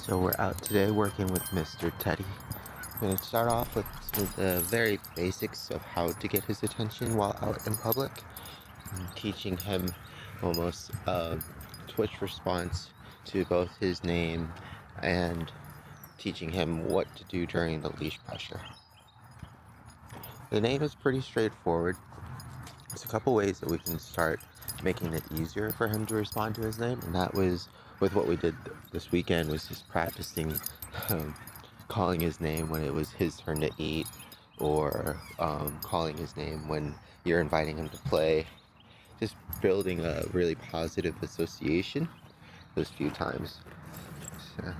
So we're out today working with Mr. Teddy. We're going to start off with some of the very basics of how to get his attention while out in public. And teaching him almost a twitch response to both his name and teaching him what to do during the leash pressure. The name is pretty straightforward. There's a couple ways that we can start making it easier for him to respond to his name, and that was with what we did this weekend, was just practicing calling his name when it was his turn to eat, or calling his name when you're inviting him to play. Just building a really positive association those few times. So.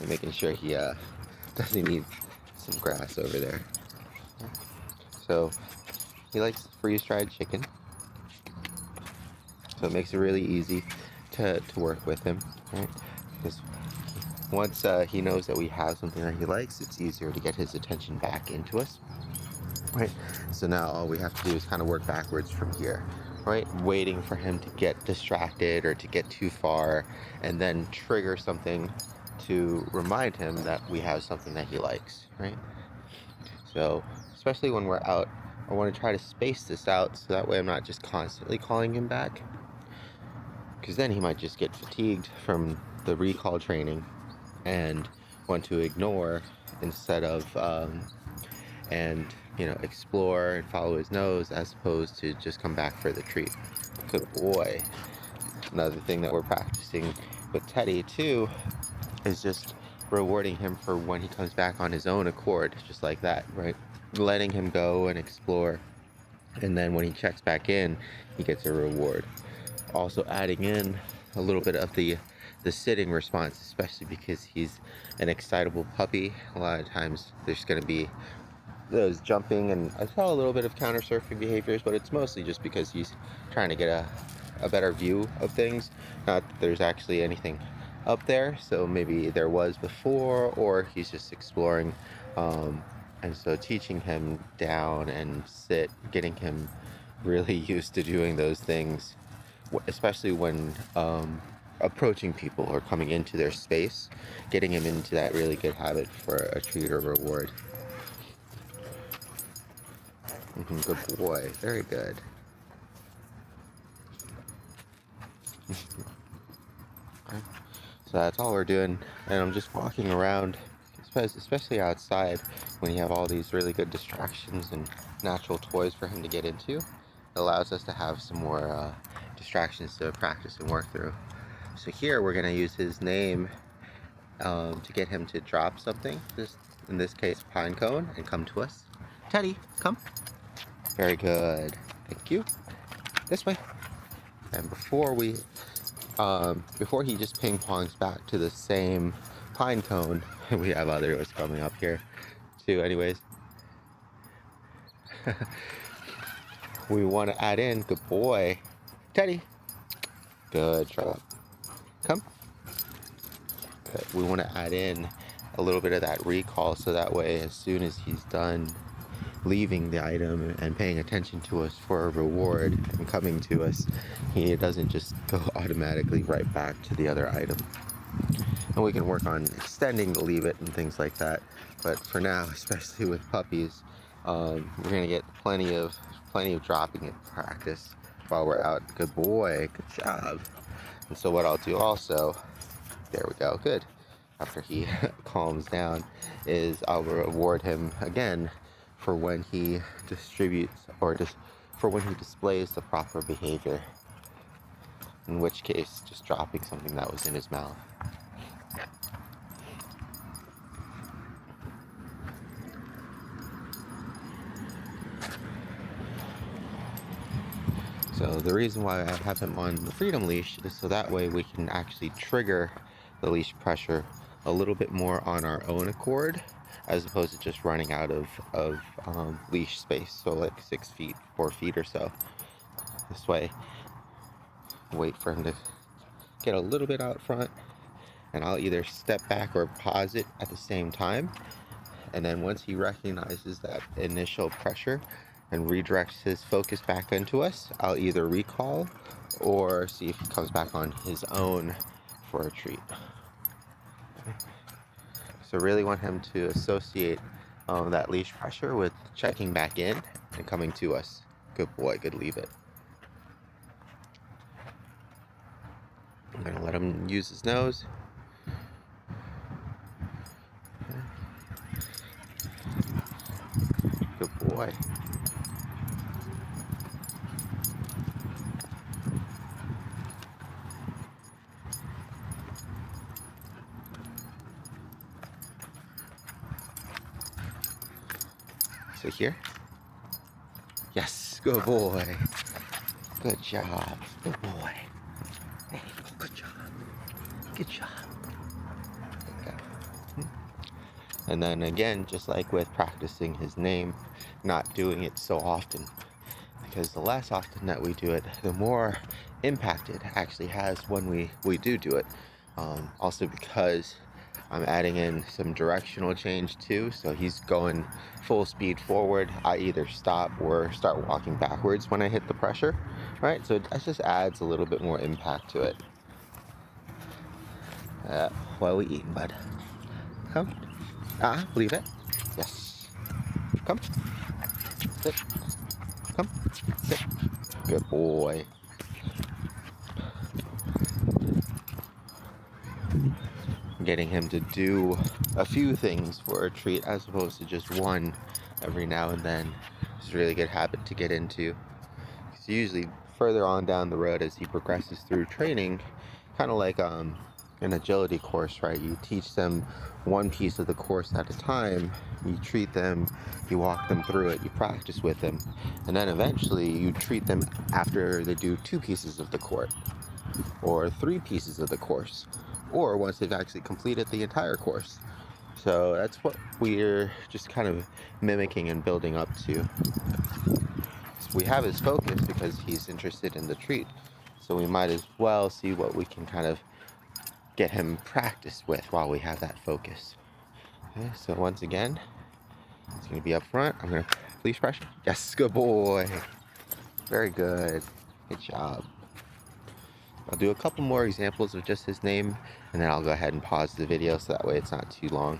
And making sure he doesn't need some grass over there. So he likes freeze-dried chicken, so it makes it really easy to work with him, right? Because once he knows that we have something that he likes, it's easier to get his attention back into us, right? So now all we have to do is kind of work backwards from here, right? Waiting for him to get distracted or to get too far, and then trigger something to remind him that we have something that he likes, right? So especially when we're out, I want to try to space this out so that way I'm not just constantly calling him back, because then he might just get fatigued from the recall training and want to ignore instead of and explore and follow his nose, as opposed to just come back for the treat. Good boy. Another thing that we're practicing with Teddy too is just rewarding him for when he comes back on his own accord, just like that, right? Letting him go and explore, and then when he checks back in, he gets a reward. Also adding in a little bit of the sitting response, especially because he's an excitable puppy. A lot of times there's going to be those jumping, and I saw a little bit of counter surfing behaviors, but it's mostly just because he's trying to get a better view of things. Not that there's actually anything up there, so maybe there was before, or he's just exploring. And so teaching him down and sit, getting him really used to doing those things, especially when approaching people or coming into their space, getting him into that really good habit for a treat or reward. Good boy, very good. Okay. So that's all we're doing, and I'm just walking around, especially outside when you have all these really good distractions and natural toys for him to get into. It allows us to have some more distractions to practice and work through. So here we're going to use his name to get him to drop something, in this case pine cone, and come to us. Teddy, come. Very good. Thank you. This way. And before he just ping pongs back to the same pine cone, we have others coming up here too anyways. We want to add in, good boy, Teddy. Good job. Come. Good. We want to add in a little bit of that recall, so that way as soon as he's done leaving the item and paying attention to us for a reward and coming to us, he doesn't just go automatically right back to the other item. And we can work on extending the leave it and things like that, but for now, especially with puppies, we're gonna get plenty of dropping it practice while we're out. Good boy, good job. And so what I'll do also, there we go, good, after he calms down, is I'll reward him again for when he distributes, or just for when he displays the proper behavior, in which case just dropping something that was in his mouth. So the reason why I have him on the freedom leash is so that way we can actually trigger the leash pressure a little bit more on our own accord, as opposed to just running out of leash space, so like 6 feet, 4 feet or so. This way, wait for him to get a little bit out front, and I'll either step back or pause it at the same time, and then once he recognizes that initial pressure and redirects his focus back into us, I'll either recall or see if he comes back on his own for a treat. So really want him to associate that leash pressure with checking back in and coming to us. Good boy, good leave it. I'm gonna let him use his nose. Good boy. So here. Yes, good boy. Good job. Good boy. Hey, good job. Good job. Okay. And then again, just like with practicing his name, not doing it so often. Because the less often that we do it, the more impact it actually has when we do it. Also because I'm adding in some directional change too, so he's going full speed forward. I either stop or start walking backwards when I hit the pressure, right? So that just adds a little bit more impact to it. What are we eating, bud? Come. Leave it. Yes. Come. Sit. Come. Sit. Good boy. Getting him to do a few things for a treat as opposed to just one every now and then is a really good habit to get into. Because usually further on down the road as he progresses through training, kind of like an agility course, right? You teach them one piece of the course at a time, you treat them, you walk them through it, you practice with them, and then eventually you treat them after they do 2 pieces of the course or 3 pieces of the course, or once they've actually completed the entire course. So that's what we're just kind of mimicking and building up to. So we have his focus because he's interested in the treat, so we might as well see what we can kind of get him practice with while we have that focus. Okay, so once again, it's going to be up front. I'm going to leash pressure. Yes, good boy. Very good. Good job. I'll do a couple more examples of just his name, and then I'll go ahead and pause the video so that way it's not too long.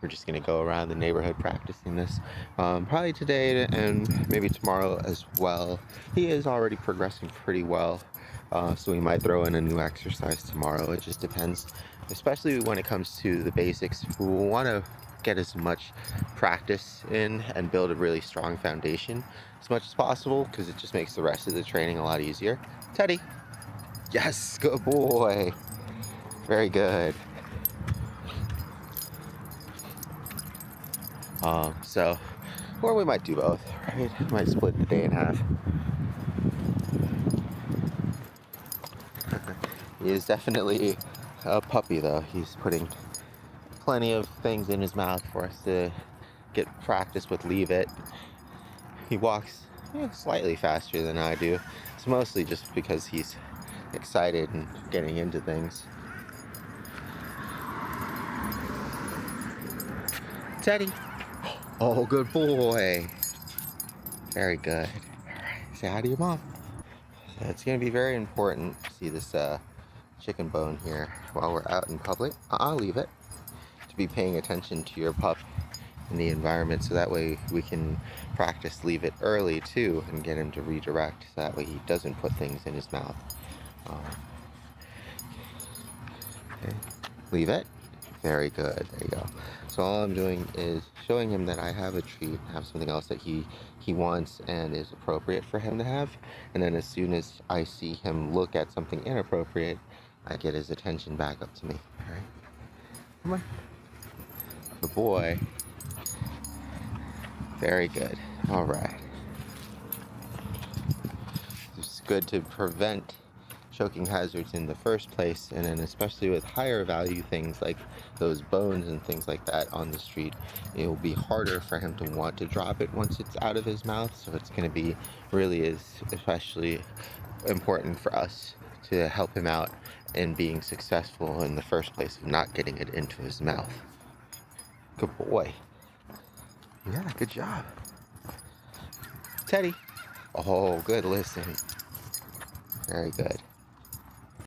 We're just going to go around the neighborhood practicing this. Probably today and maybe tomorrow as well. He is already progressing pretty well, so we might throw in a new exercise tomorrow. It just depends, especially when it comes to the basics. We want to get as much practice in and build a really strong foundation as much as possible, because it just makes the rest of the training a lot easier. Teddy. Yes, good boy. Very good. Or we might do both, right? Might split the day in half. He is definitely a puppy, though. He's putting plenty of things in his mouth for us to get practice with. Leave it. He walks slightly faster than I do. It's mostly just because he's excited and getting into things. Teddy. Oh, good boy. Very good. All right, say hi to your mom. So it's going to be very important to see this chicken bone here while we're out in public. I'll leave it. To be paying attention to your pup in the environment, so that way we can practice leave it early too and get him to redirect, so that way he doesn't put things in his mouth. Okay. Leave it. Very good. There you go. So all I'm doing is showing him that I have a treat, have something else that he wants and is appropriate for him to have. And then as soon as I see him look at something inappropriate, I get his attention back up to me. All right? Come on. Good boy. Very good. All right. It's good to prevent choking hazards in the first place, and then especially with higher value things like those bones and things like that on the street, it will be harder for him to want to drop it once it's out of his mouth. So it's going to be really especially important for us to help him out in being successful in the first place of not getting it into his mouth. Good boy. Yeah, good job. Teddy. Oh, good listening. Very good.